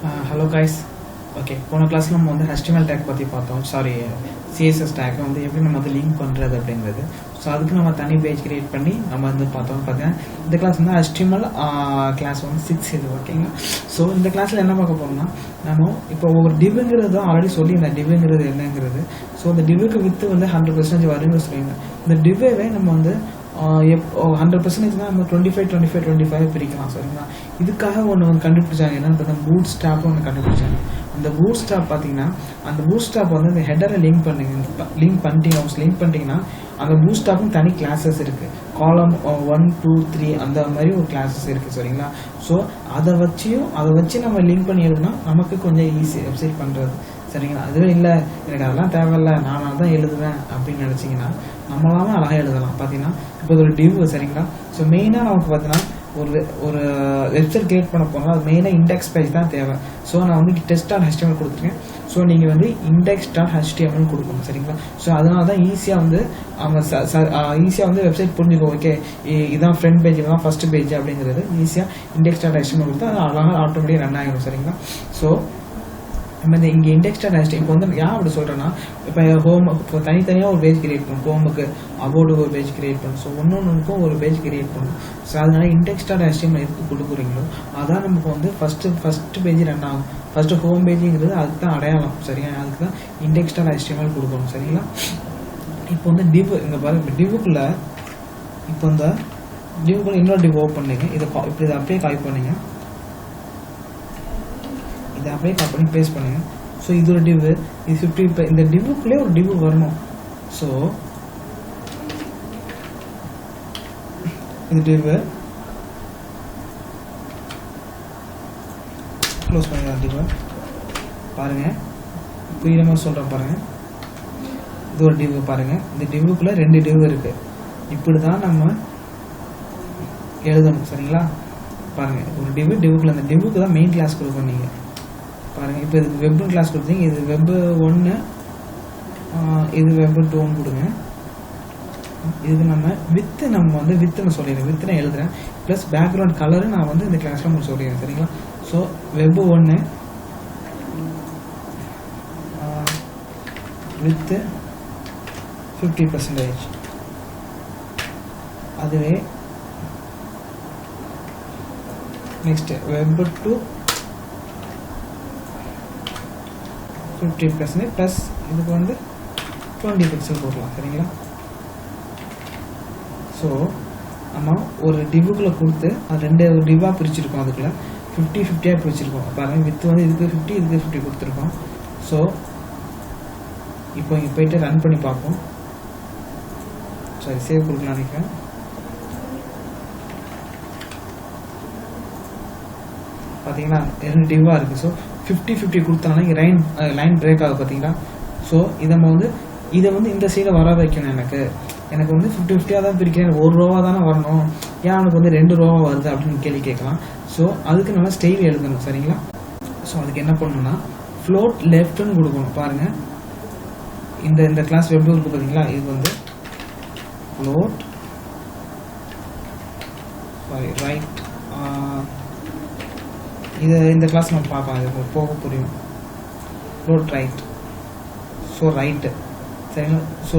Hello guys. Okay, போன கிளாஸ்ல நம்ம வந்து HTML tag பத்தி பார்த்தோம். சாரி CSS tag வந்து எப்படி நம்ம வந்து லிங்க் பண்றது அப்படிங்கிறது. சோ அதுக்கு நம்ம தனி பேஜ் கிரியேட் பண்ணி நம்ம வந்து பார்த்தோம். இந்த கிளாஸ் வந்து HTML கிளாஸ் வந்து 6 இது ஓகேங்க. சோ இந்த கிளாஸ்ல என்ன பார்க்க போறோம்னா நாம இப்போ ஒரு divங்கிறது ஆல்ரெடி சொல்லி இந்த divங்கிறது என்னங்கிறது. சோ இந்த divக்கு width வந்து 100% வரும்னு சொல்றீங்க. இந்த divவே நம்ம வந்து 100% நம்ம 25 பிரிக்கலாம் சரிங்களா. இதுக்காக ஒன்று வந்து கண்டுபிடிச்சாங்க என்னன்னு பூட் ஸ்டாப் ஒன்று கண்டுபிடிச்சாங்க. அந்த பூட் ஸ்டாப் பார்த்தீங்கன்னா அந்த பூட் ஸ்டாப் வந்து இந்த ஹெடரை லிங்க் பண்ணிட்டீங்கன்னா அந்த பூட் ஸ்டாப்பும் தனி கிளாஸஸ் இருக்கு. காலம் 1 2 3 அந்த மாதிரி ஒரு கிளாஸஸ் இருக்கு சரிங்களா. ஸோ அதை வச்சு நம்ம லிங்க் பண்ணி எழுதுனா நமக்கு கொஞ்சம் ஈஸி வெப்சைட் பண்றது சரிங்களா. அதுவே இல்லை எனக்கு அதெல்லாம் தேவையில்லை நான் தான் எழுதுவேன் அப்படின்னு நினச்சிங்கன்னா நம்மளாவே அழகாக எழுதலாம். பார்த்தீங்கன்னா இப்போ ஒரு டிவ் சரிங்களா. ஸோ மெயினாக நமக்கு பார்த்தீங்கன்னா ஒரு வெப்சைட் கிரியேட் பண்ண போனால் அது மெயினாக இண்டெக்ஸ் பேஜ் தான் தேவை. ஸோ நான் வந்து test.html கொடுத்துருக்கேன். ஸோ நீங்கள் வந்து index.html கொடுக்கணும் சரிங்களா. ஸோ அதனால தான் ஈஸியாக வந்து வெப்சைட் புரிஞ்சுக்கும். ஓகே இதான் ஃப்ரண்ட் பேஜ் இதான் ஃபர்ஸ்ட் பேஜ் அப்படிங்கிறது ஈஸியாக index.html கொடுத்தா அது அழகாக ஆட்டோமேட்டிக்காக ரன் ஆகிடும் சரிங்களா. ஸோ நம்ம இந்த இங்கே index.html இப்போ வந்து ஏன் அப்படி சொல்கிறேன்னா இப்போ ஹோம் இப்போ தனித்தனியாக ஒரு பேஜ் கிரியேட் பண்ணும். ஹோமுக்கு அபோர்டுக்கு ஒரு பேஜ் கிரியேட் பண்ணும். ஸோ ஒன்றுக்கும் ஒரு பேஜ் கிரியேட் பண்ணும். ஸோ அதனால index.html எதுக்கு கொடுக்குறீங்களோ அதான் நமக்கு வந்து ஃபர்ஸ்ட் பேஜ் ரன் ஆகும். ஃபர்ஸ்ட் ஹோம் பேஜுங்கிறது அதுக்கு தான் அடையாளம் சரியா. அதுக்கு தான் index.html கொடுக்கணும் சரிங்களா. இப்போ வந்து டிவ் இங்கே பாருங்க டிவுக்குள்ள இப்போ இந்த டிவுக்குள்ள இன்னொரு டிவ் ஓப்பன் பண்ணுங்க. இதை அப்படியே காப்பி பண்ணுங்க. இதை அப்படியே கட் பண்ணி பேஸ்ட் பண்ணுங்க. ஸோ இது ஒரு டிவ் இது 50 இப்போ இந்த டிவுக்குள்ளே ஒரு டிவ் வரணும். ஸோ இந்த டிவ் க்ளோஸ் பண்ணுங்க. டிவ் பாருங்க புரியுற மாதிரி சொல்கிறேன் பாருங்க. இது ஒரு டிவ் பாருங்க. இந்த டிவுக்குள்ளே 2 டிவ் இருக்கு. இப்படி தான் நம்ம எழுதணும் சரிங்களா. பாருங்க ஒரு டிவுக்குள்ள அந்த டிவுக்கு தான் மெயின் கிளாஸ் கொடுக்கணும் நீங்கள் பாருங்க. இப்போ இதுக்கு வெப் கிளாஸ் கொடுத்தீங்க. இது வெப் 1 இது வெப் 2 கொடுங்க. இதுக்கு நம்ம வந்து வித்துன்னு சொல்லிடுறேன். வித்து நான் எழுதுறேன் ப்ளஸ் பேக்ரவுண்ட் கலரு நான் வந்து இந்த கிளாஸ்ல உங்களுக்கு சொல்லிடுறேன் சரிங்களா. So web 1 with 50%. அதுவே நெக்ஸ்ட் வெப் 2 50% ப்ளஸ் இதுக்கு வந்து 20 பிக்சல் போடலாம் சரிங்களா. ஸோ நம்ம ஒரு டிவுக்குள்ளே கொடுத்து அது 2 டிவாக பிரிச்சிருக்கோம். அதுக்குள்ள 50-50 பிரிச்சிருக்கோம் பாருங்க. வித்து வந்து இதுக்கு 50 இதுக்கு 50 கொடுத்துருக்கோம். ஸோ இப்போ இங்கே போயிட்டு ரன் பண்ணி பார்ப்போம். சரி சேவ் கொடுக்கலாம் நினைக்கிறேன். பார்த்தீங்களா 2 டிவாக இருக்குது. ஸோ 50-50 கொடுத்தாங்கன்னா இங்கே லைன் பிரேக் ஆகுது பார்த்தீங்களா. ஸோ இதை வந்து இந்த சைடை வர வைக்கணும். எனக்கு வந்து 50-50 தான் பிரிக்கிறேன். ஒரு ரோவாக தானே வரணும், ஏன் எனக்கு வந்து 2 ரோவாக வருது அப்படின்னு கேள்வி கேட்கலாம். ஸோ அதுக்கு நல்லா ஸ்டைல் எழுதணும் சரிங்களா. ஸோ அதுக்கு என்ன பண்ணணும்னா ஃப்ளோட் லெஃப்ட்னு கொடுக்கணும். பாருங்க இந்த கிளாஸ் வெப் இருக்கு பார்த்தீங்களா. இது வந்து ஃப்ளோட் ரைட். இந்த கிளாஸ் நம்ம பார்க்கலாம். இது போக புரியும். Float right. ஸோ ரைட்டு சரிங்களா. ஸோ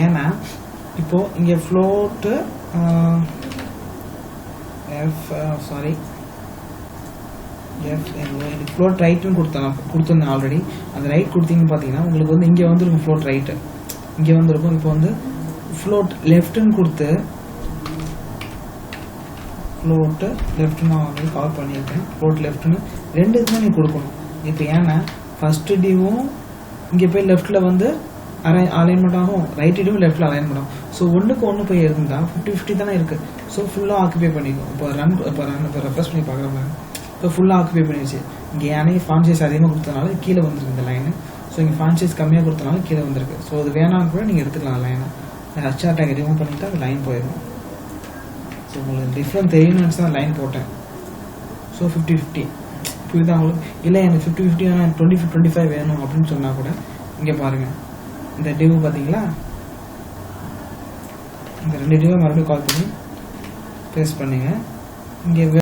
ஏன்னா இப்போ இங்கே ஃப்ளோட்டு ஃப்ளோட் ரைட்டுன்னு கொடுத்துருந்தேன் ஆல்ரெடி. அந்த ரைட் கொடுத்தீங்கன்னு பார்த்தீங்கன்னா உங்களுக்கு வந்து இங்கே வந்துருக்கும் ஃப்ளோட் ரைட்டு இங்கே வந்துருக்கும். இப்போ வந்து ஃப்ளோட் லெஃப்ட்டுன்னு கொடுத்து ஃப்ளோட்டு லெஃப்ட் நான் ஆல்ரெடி கவர் பண்ணியிருக்கேன். ஃப்ளோட் லெஃப்ட்னு 2 இதுதான் நீங்கள் கொடுக்கணும். இப்போ ஏன்னா ஃபர்ஸ்ட் டிவும் இங்கே போய் லெஃப்டில் வந்து அலைன்மெண்ட் ஆகும், ரைட் டிவும் லெஃப்டில் அலைன்மெண்ட் ஆகும். ஸோ 1:1 போய் இருந்தால் 50-50 தானே இருக்குது. ஸோ ஃபுல்லாக ஆக்குபை பண்ணிக்கும். இப்போ ரெஃப்ரெஷ் பண்ணி பார்க்குறோம். இப்போ ஃபுல்லாக ஆக்குபை பண்ணிடுச்சு. இங்கே ஏன்னா ஃபாண்ட் சைஸ் அதிகமாக கொடுத்தனால கீழே வந்துருக்கு இந்த லைனு. ஸோ இங்கே ஃபாண்ட் சைஸ் கம்மியாக கொடுத்தனால கீழே வந்துருக்கு. ஸோ அது வேணான்னு கூட நீங்கள் எடுத்துக்கலாம் லைனை. HR டேக் ரிமூவ் பண்ணிவிட்டு அது லைன் போயிடும். ஸோ உங்களுக்கு டிஃப்ரெண்ட் தெரியணும்னு தான் லைன் போட்டேன். ஸோ 50-50 புரியுதா உங்களுக்கு. இல்லை எனக்கு 50-50 வேணும் 20-25 வேணும் அப்படின்னு சொன்னால் கூட இங்கே பாருங்கள் இந்த டிவ் பார்த்தீங்களா. இந்த 2 டிவை மறுபடியும் கால் பண்ணி பேஸ்ட் பண்ணுங்க. இங்கே